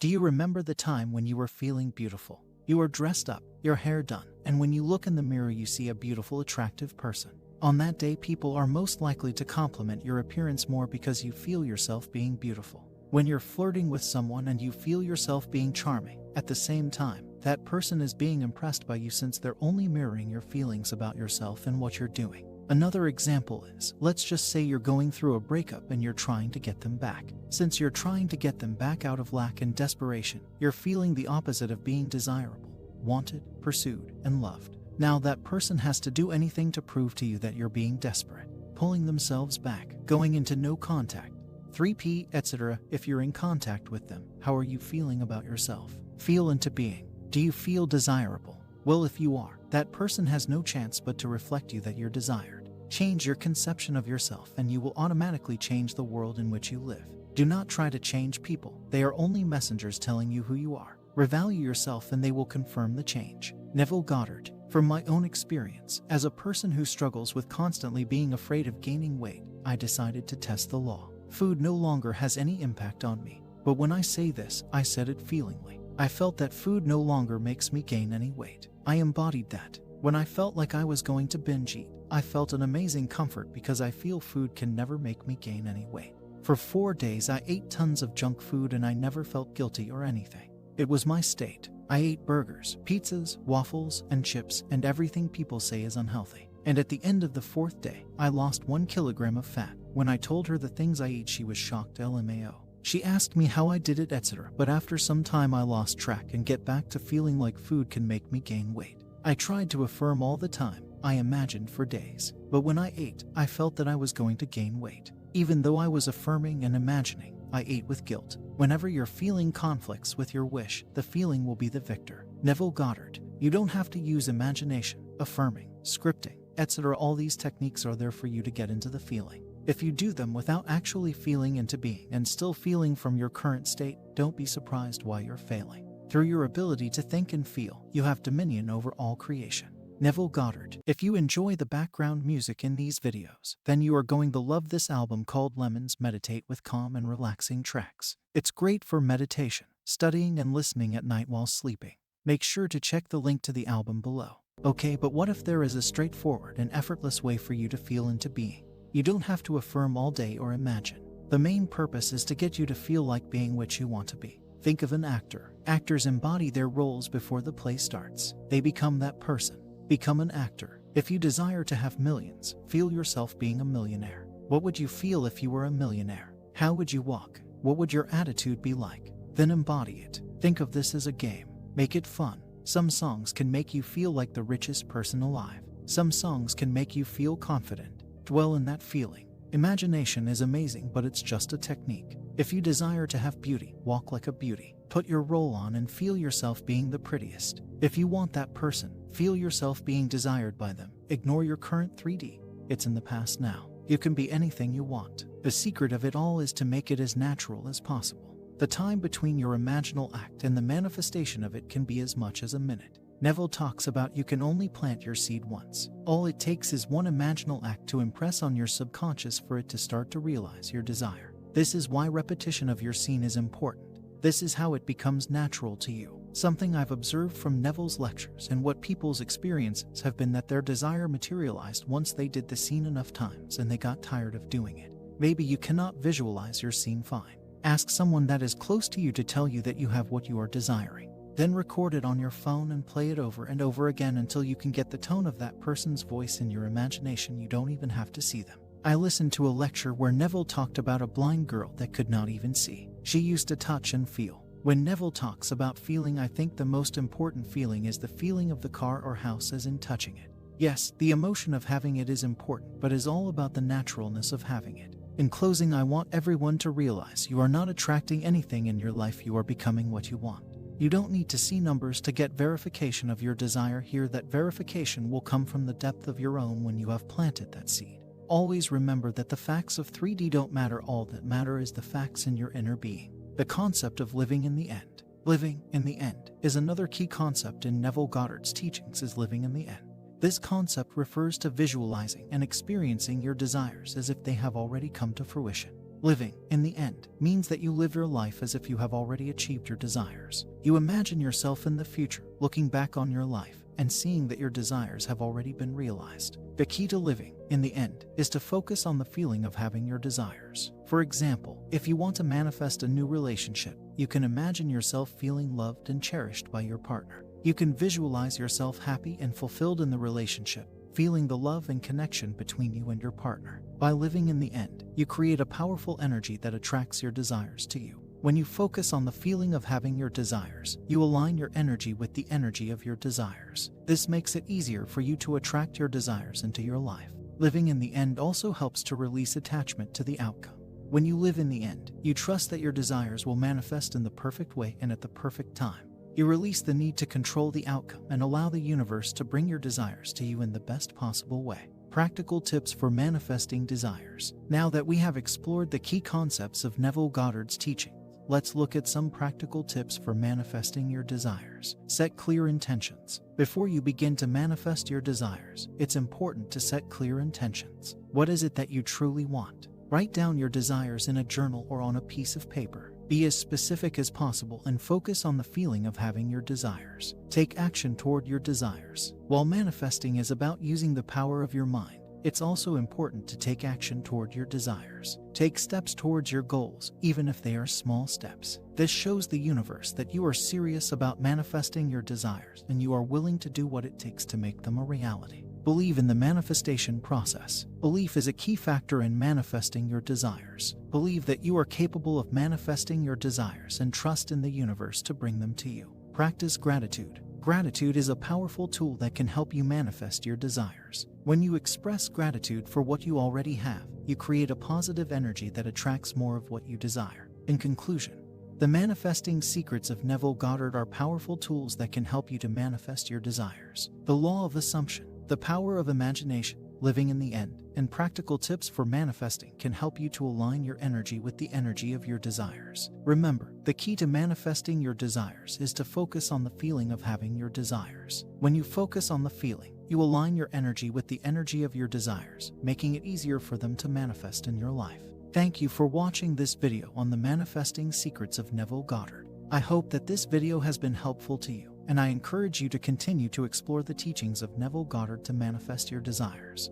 Do you remember the time when you were feeling beautiful? You are dressed up, your hair done, and when you look in the mirror you see a beautiful, attractive person. On that day, people are most likely to compliment your appearance more because you feel yourself being beautiful. When you're flirting with someone and you feel yourself being charming, at the same time, that person is being impressed by you since they're only mirroring your feelings about yourself and what you're doing. Another example is, let's just say you're going through a breakup and you're trying to get them back. Since you're trying to get them back out of lack and desperation, you're feeling the opposite of being desirable, wanted, pursued, and loved. Now that person has to do anything to prove to you that you're being desperate, pulling themselves back, going into no contact, 3P, etc. If you're in contact with them, how are you feeling about yourself? Feel into being. Do you feel desirable? Well, if you are, that person has no chance but to reflect you that you're desired. Change your conception of yourself and you will automatically change the world in which you live. Do not try to change people. They are only messengers telling you who you are. Revalue yourself and they will confirm the change. Neville Goddard. From my own experience, as a person who struggles with constantly being afraid of gaining weight, I decided to test the law. Food no longer has any impact on me. But when I say this, I said it feelingly. I felt that food no longer makes me gain any weight. I embodied that. When I felt like I was going to binge eat, I felt an amazing comfort because I feel food can never make me gain any weight. For 4 days I ate tons of junk food and I never felt guilty or anything. It was my state. I ate burgers, pizzas, waffles, and chips, and everything people say is unhealthy. And at the end of the 4th day, I lost 1 kilogram of fat. When I told her the things I eat, she was shocked. LMAO. She asked me how I did it, etc. But after some time I lost track and get back to feeling like food can make me gain weight. I tried to affirm all the time. I imagined for days. But when I ate, I felt that I was going to gain weight. Even though I was affirming and imagining, I ate with guilt. Whenever you're feeling conflicts with your wish, the feeling will be the victor. Neville Goddard. You don't have to use imagination, affirming, scripting, etc. All these techniques are there for you to get into the feeling. If you do them without actually feeling into being and still feeling from your current state, don't be surprised why you're failing. Through your ability to think and feel, you have dominion over all creation. Neville Goddard. If you enjoy the background music in these videos, then you are going to love this album called Lemons. Meditate with calm and relaxing tracks. It's great for meditation, studying, and listening at night while sleeping. Make sure to check the link to the album below. Okay, but what if there is a straightforward and effortless way for you to feel into being? You don't have to affirm all day or imagine. The main purpose is to get you to feel like being what you want to be. Think of an actor. Actors embody their roles before the play starts. They become that person. Become an actor. If you desire to have millions, feel yourself being a millionaire. What would you feel if you were a millionaire? How would you walk? What would your attitude be like? Then embody it. Think of this as a game. Make it fun. Some songs can make you feel like the richest person alive. Some songs can make you feel confident. Dwell in that feeling. Imagination is amazing, but it's just a technique. If you desire to have beauty, walk like a beauty. Put your role on and feel yourself being the prettiest. If you want that person, feel yourself being desired by them. Ignore your current 3D. It's in the past now. You can be anything you want. The secret of it all is to make it as natural as possible. The time between your imaginal act and the manifestation of it can be as much as a minute. Neville talks about you can only plant your seed once. All it takes is one imaginal act to impress on your subconscious for it to start to realize your desire. This is why repetition of your scene is important. This is how it becomes natural to you. Something I've observed from Neville's lectures and what people's experiences have been that their desire materialized once they did the scene enough times and they got tired of doing it. Maybe you cannot visualize your scene fine. Ask someone that is close to you to tell you that you have what you are desiring. Then record it on your phone and play it over and over again until you can get the tone of that person's voice in your imagination. You don't even have to see them. I listened to a lecture where Neville talked about a blind girl that could not even see. She used to touch and feel. When Neville talks about feeling, I think the most important feeling is the feeling of the car or house, as in touching it. Yes, the emotion of having it is important, but is all about the naturalness of having it. In closing, I want everyone to realize you are not attracting anything in your life, you are becoming what you want. You don't need to see numbers to get verification of your desire here. That verification will come from the depth of your own when you have planted that seed. Always remember that the facts of 3D don't matter. All that matter is the facts in your inner being. The concept of living in the end. Living in the end is another key concept in Neville Goddard's teachings. Is living in the end. This concept refers to visualizing and experiencing your desires as if they have already come to fruition. Living, in the end, means that you live your life as if you have already achieved your desires. You imagine yourself in the future, looking back on your life and seeing that your desires have already been realized. The key to living, in the end, is to focus on the feeling of having your desires. For example, if you want to manifest a new relationship, you can imagine yourself feeling loved and cherished by your partner. You can visualize yourself happy and fulfilled in the relationship, feeling the love and connection between you and your partner. By living in the end, you create a powerful energy that attracts your desires to you. When you focus on the feeling of having your desires, you align your energy with the energy of your desires. This makes it easier for you to attract your desires into your life. Living in the end also helps to release attachment to the outcome. When you live in the end, you trust that your desires will manifest in the perfect way and at the perfect time. You release the need to control the outcome and allow the universe to bring your desires to you in the best possible way. Practical tips for manifesting desires. Now that we have explored the key concepts of Neville Goddard's teaching, let's look at some practical tips for manifesting your desires. Set clear intentions. Before you begin to manifest your desires, it's important to set clear intentions. What is it that you truly want? Write down your desires in a journal or on a piece of paper. Be as specific as possible and focus on the feeling of having your desires. Take action toward your desires. While manifesting is about using the power of your mind, it's also important to take action toward your desires. Take steps towards your goals, even if they are small steps. This shows the universe that you are serious about manifesting your desires and you are willing to do what it takes to make them a reality. Believe in the manifestation process. Belief is a key factor in manifesting your desires. Believe that you are capable of manifesting your desires and trust in the universe to bring them to you. Practice gratitude. Gratitude is a powerful tool that can help you manifest your desires. When you express gratitude for what you already have, you create a positive energy that attracts more of what you desire. In conclusion, the manifesting secrets of Neville Goddard are powerful tools that can help you to manifest your desires. The law of assumption, the power of imagination, living in the end, and practical tips for manifesting can help you to align your energy with the energy of your desires. Remember, the key to manifesting your desires is to focus on the feeling of having your desires. When you focus on the feeling, you align your energy with the energy of your desires, making it easier for them to manifest in your life. Thank you for watching this video on the manifesting secrets of Neville Goddard. I hope that this video has been helpful to you, and I encourage you to continue to explore the teachings of Neville Goddard to manifest your desires.